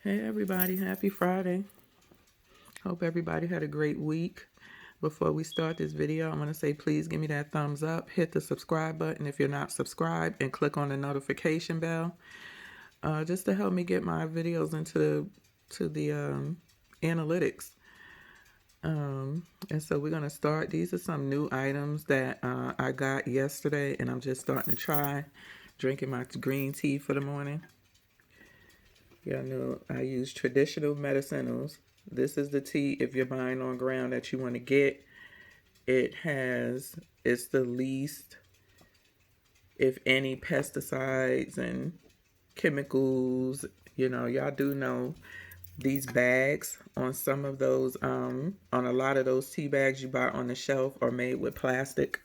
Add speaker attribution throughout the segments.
Speaker 1: Hey everybody, happy Friday. Hope everybody had a great week. Before we start this video, I'm going to say please give me that thumbs up, hit the subscribe button if you're not subscribed, and click on the notification bell just to help me get my videos into the analytics. And so we're going to start. These are some new items that I got yesterday, and I'm just starting to try drinking my green tea for the morning. Y'all know I use traditional medicinals. This is the tea if you're buying on ground that you want to get. It's the least, if any, pesticides and chemicals. Y'all do know these bags on some of those, on a lot of those tea bags you buy on the shelf are made with plastic.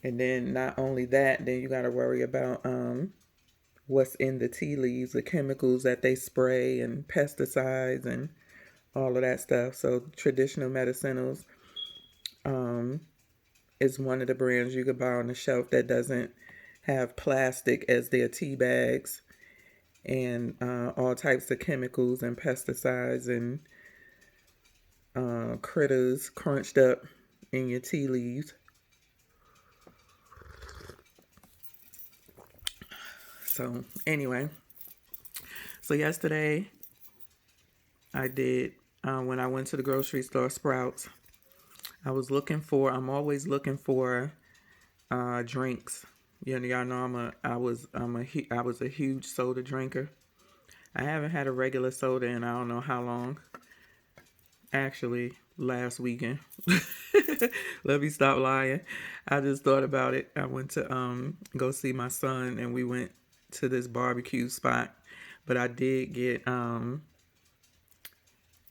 Speaker 1: And then not only that, then you got to worry about what's in the tea leaves, the chemicals that they spray and pesticides and all of that stuff. So traditional medicinals is one of the brands you could buy on the shelf that doesn't have plastic as their tea bags and all types of chemicals and pesticides and critters crunched up in your tea leaves. So anyway, so yesterday I did, when I went to the grocery store, Sprouts, I'm always looking for drinks. Y'all know I was a huge soda drinker. I haven't had a regular soda in I don't know how long. Actually, last weekend. Let me stop lying. I just thought about it. I went to go see my son, and we went to this barbecue spot. But I did get one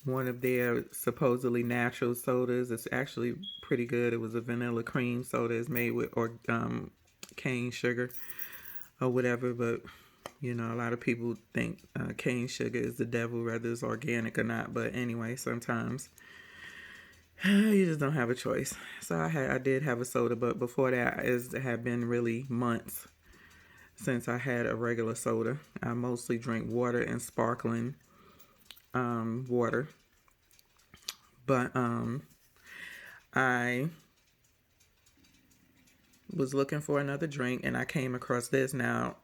Speaker 1: of their supposedly natural sodas. It's actually pretty good. It was a vanilla cream soda. It's made with cane sugar or whatever. But, a lot of people think cane sugar is the devil, whether it's organic or not. But anyway, sometimes you just don't have a choice. So I did have a soda, but before that, it had been really months since I had a regular soda. I mostly drink water and sparkling water. But I was looking for another drink, and I came across this. Now,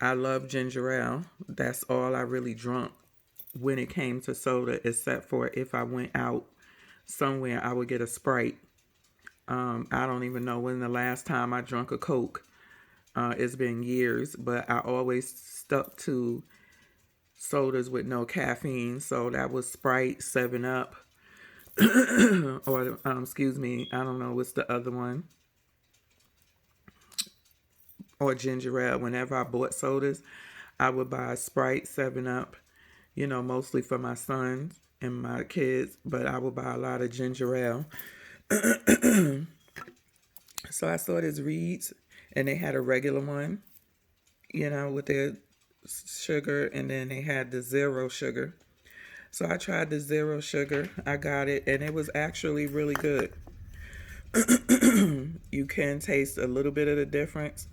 Speaker 1: I love ginger ale. That's all I really drunk when it came to soda, except for if I went out somewhere, I would get a Sprite. I don't even know when the last time I drank a Coke. It's been years, but I always stuck to sodas with no caffeine. So that was Sprite, 7-Up, or excuse me, I don't know what's the other one, or ginger ale. Whenever I bought sodas, I would buy Sprite, 7-Up, mostly for my sons and my kids, but I would buy a lot of ginger ale. So I saw this Reed's, and they had a regular one, with their sugar, and then they had the zero sugar. So I tried the zero sugar. I got it, and it was actually really good. You can taste a little bit of the difference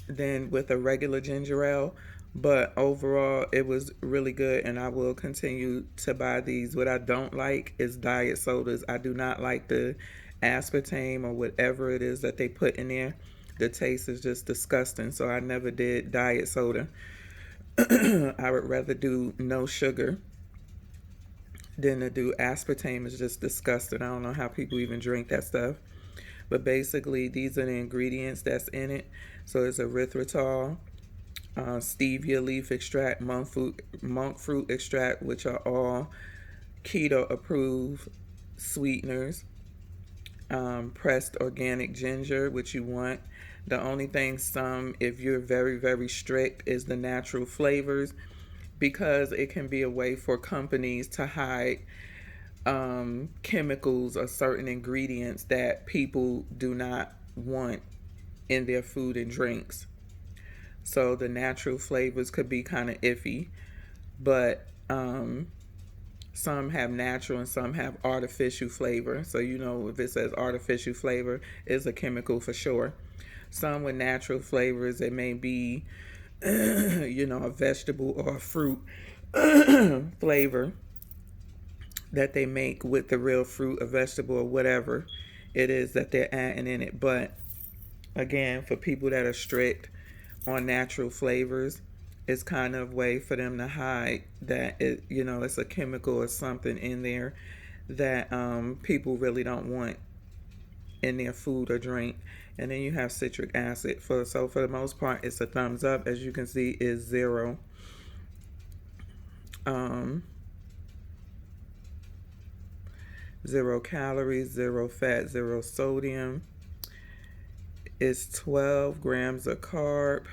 Speaker 1: than with a regular ginger ale, but overall it was really good, and I will continue to buy these. What I don't like is diet sodas. I do not like the aspartame or whatever it is that they put in there. The taste is just disgusting, so I never did diet soda. I would rather do no sugar than to do aspartame. Is just disgusting. I don't know how people even drink that stuff. But basically, these are the ingredients that's in it. So it's erythritol, stevia leaf extract, monk fruit extract, which are all keto approved sweeteners, pressed organic ginger, which you want. The only thing if you're very, very strict, is the natural flavors, because it can be a way for companies to hide chemicals or certain ingredients that people do not want in their food and drinks. So the natural flavors could be kind of iffy, but some have natural and some have artificial flavor. So if it says artificial flavor, it's a chemical for sure. Some with natural flavors, it may be you know, a vegetable or a fruit flavor that they make with the real fruit or vegetable or whatever it is that they're adding in it. But again, for people that are strict on natural flavors, it's kind of a way for them to hide that it, you know, it's a chemical or something in there that people really don't want in their food or drink. And then you have citric acid. So for the most part, it's a thumbs up. As you can see, is zero. Um, 0 calories, zero fat, zero sodium. It's 12 grams of carb.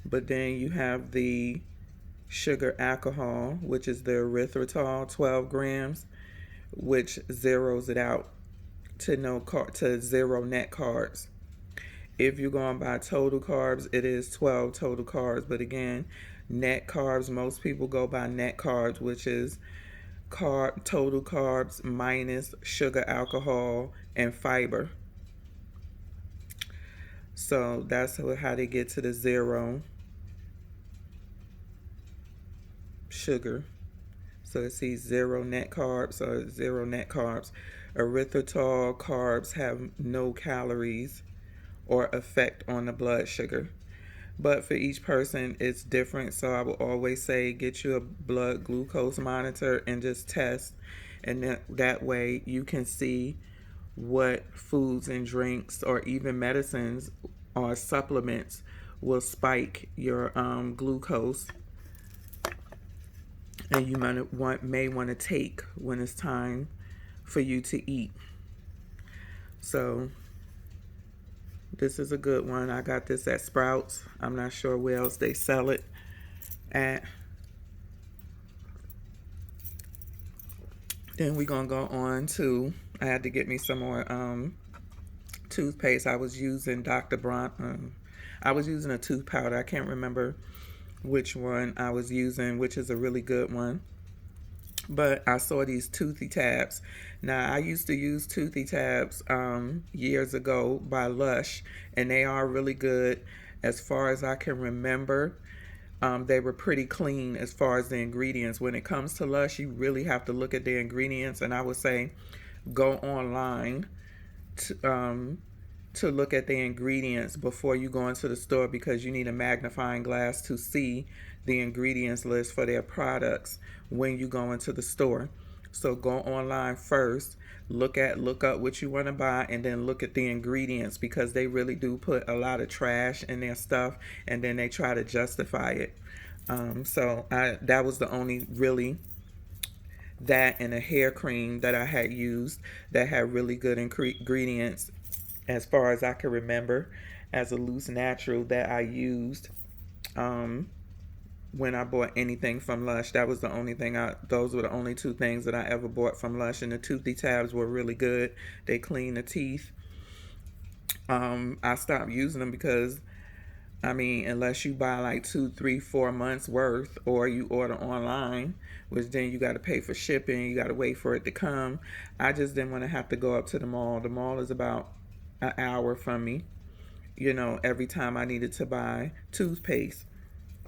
Speaker 1: But then you have the sugar alcohol, which is the erythritol, 12 grams, which zeroes it out to to zero net carbs. If you're going by total carbs, it is 12 total carbs. But again, net carbs, most people go by net carbs, which is total carbs minus sugar, alcohol, and fiber. So that's how they get to the zero sugar. So it sees zero net carbs or zero net carbs. Erythritol carbs have no calories or effect on the blood sugar. But for each person, it's different. So I will always say get you a blood glucose monitor and just test. And that way you can see what foods and drinks or even medicines or supplements will spike your glucose, and you may want to take when it's time for you to eat. So this is a good one. I got this at Sprouts. I'm not sure where else they sell it at. Then we're going to go on to, I had to get me some more toothpaste. I was using Dr. I was using a tooth powder. I can't remember which one I was using, which is a really good one. But I saw these toothy tabs. Now, I used to use toothy tabs years ago by Lush, and they are really good. As far as I can remember, they were pretty clean as far as the ingredients. When it comes to Lush, you really have to look at the ingredients, and I would say go online to look at the ingredients before you go into the store, because you need a magnifying glass to see the ingredients list for their products when you go into the store. So go online first, look up what you want to buy, and then look at the ingredients, because they really do put a lot of trash in their stuff, and then they try to justify it. That was the only really, that and a hair cream that I had used that had really good ingredients as far as I can remember, as a loose natural that I used when I bought anything from Lush. That was the only thing those were the only two things that I ever bought from Lush, and the toothy tabs were really good. They clean the teeth. I stopped using them because, I mean, unless you buy like 2, 3, 4 months worth, or you order online, which then you got to pay for shipping, you got to wait for it to come. I just didn't want to have to go up to the mall. The mall is about an hour from me, you know, every time I needed to buy toothpaste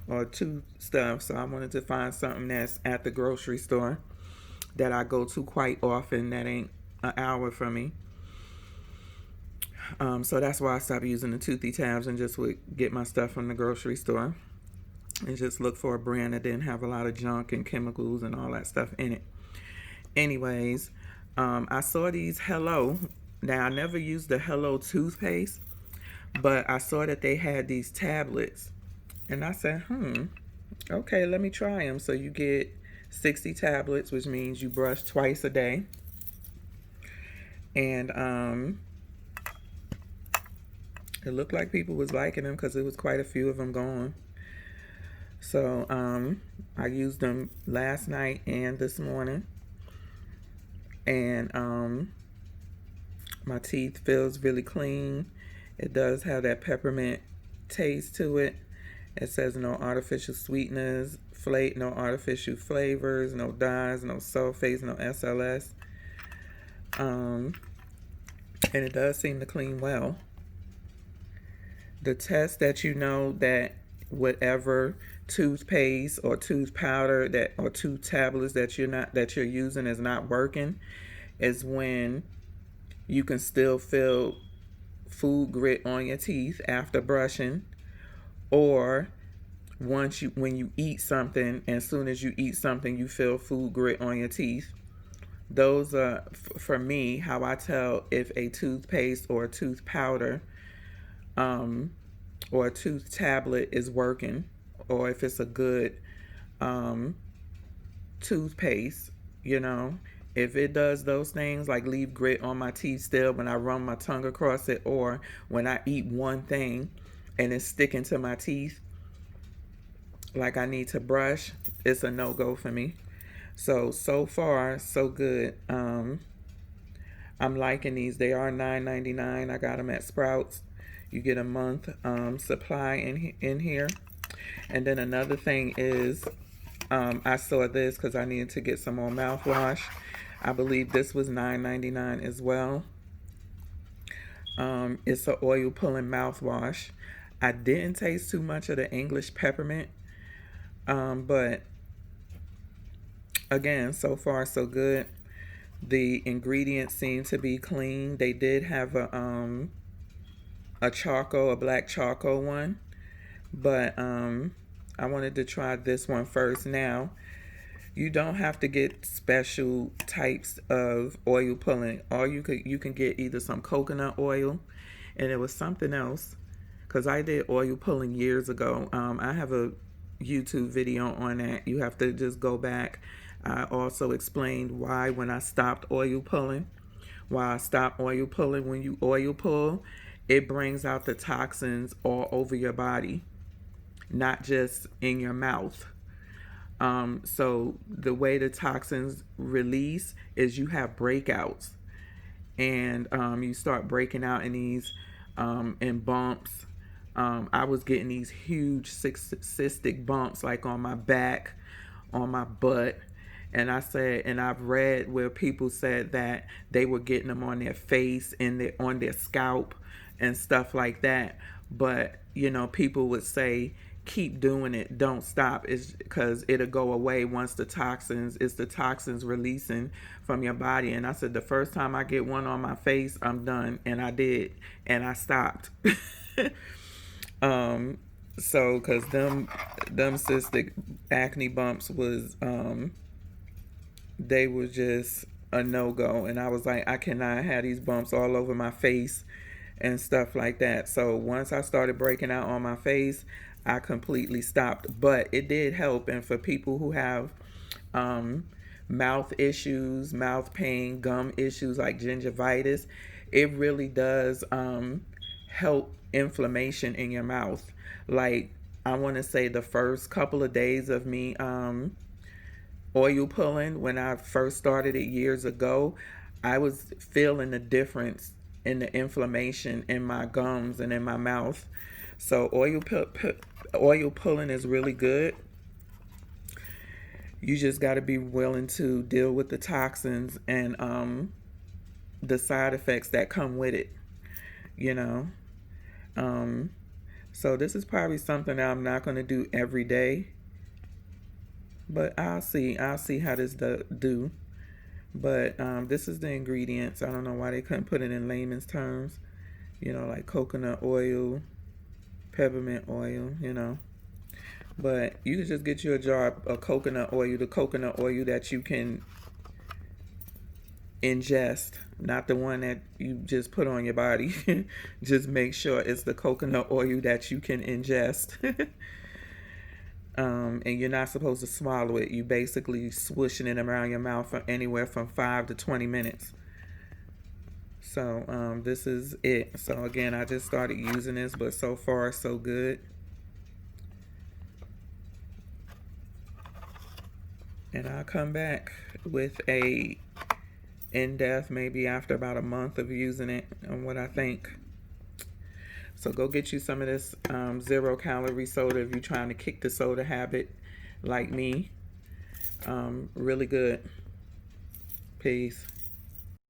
Speaker 1: or tooth stuff. So I wanted to find something that's at the grocery store that I go to quite often that ain't an hour from me. So that's why I stopped using the toothy tabs and just would get my stuff from the grocery store and just look for a brand that didn't have a lot of junk and chemicals and all that stuff in it. Anyways, I saw these Hello. Now, I never used the Hello toothpaste, but I saw that they had these tablets. And I said, okay, let me try them. So you get 60 tablets, which means you brush twice a day. And it looked like people was liking them because there was quite a few of them going. So I used them last night and this morning. And my teeth feels really clean. It does have that peppermint taste to it. It says no artificial sweeteners, no artificial flavors, no dyes, no sulfates, no SLS. And it does seem to clean well. the test that you know that whatever toothpaste or tooth powder that or tooth tablets that you're using is not working is when you can still feel food grit on your teeth after brushing, or when you eat something, as soon as you eat something you feel food grit on your teeth. Those are for me how I tell if a toothpaste or a tooth powder um, or a tooth tablet is working, or if it's a good um, toothpaste. You know, if it does those things like leave grit on my teeth still when I run my tongue across it, or when I eat one thing and it's sticking to my teeth like I need to brush, it's a no-go for me. So far so good. I'm liking these. They are $9.99. I got them at Sprouts. You get a month supply in here. And then another thing is, I saw this because I needed to get some more mouthwash. I believe this was $9.99 as well. It's an oil pulling mouthwash. I didn't taste too much of the English peppermint, but again, so far so good. The ingredients seem to be clean. They did have a black charcoal one, but I wanted to try this one first. Now, you don't have to get special types of oil pulling. Or you can get either some coconut oil, and it was something else, because I did oil pulling years ago. I have a YouTube video on that. You have to just go back. I also explained why when I stopped oil pulling. Why I stopped oil pulling. When you oil pull, it brings out the toxins all over your body, not just in your mouth. So the way the toxins release is you have breakouts, and you start breaking out in these in bumps. I was getting these huge cystic bumps like on my back, on my butt. And I've read where people said that they were getting them on their face and on their scalp and stuff like that. But, you know, people would say, keep doing it, don't stop. It's because it'll go away once it's the toxins releasing from your body. And I said, the first time I get one on my face, I'm done. And I did. And I stopped. So, because them cystic acne bumps was, they were just a no-go. And I was like, I cannot have these bumps all over my face and stuff like that. So once I started breaking out on my face, I completely stopped. But it did help. And for people who have mouth issues, mouth pain, gum issues like gingivitis, it really does help inflammation in your mouth. Like, I want to say the first couple of days of me oil pulling, when I first started it years ago, I was feeling the difference in the inflammation in my gums and in my mouth. So oil pulling is really good. You just got to be willing to deal with the toxins and the side effects that come with it, you know. So this is probably something that I'm not going to do every day, but I'll see how this do. But this is the ingredients. I don't know why they couldn't put it in layman's terms, you know, like coconut oil, peppermint oil, you know. But you can just get you a jar of coconut oil, the coconut oil that you can ingest, not the one that you just put on your body. Just make sure it's the coconut oil that you can ingest. And you're not supposed to swallow it. You basically swishing it around your mouth for anywhere from 5 to 20 minutes. So this is it. So again, I just started using this, but so far so good. And I'll come back with a in-depth maybe after about a month of using it and what I think. So go get you some of this 0-calorie soda if you're trying to kick the soda habit like me. Really good. Peace.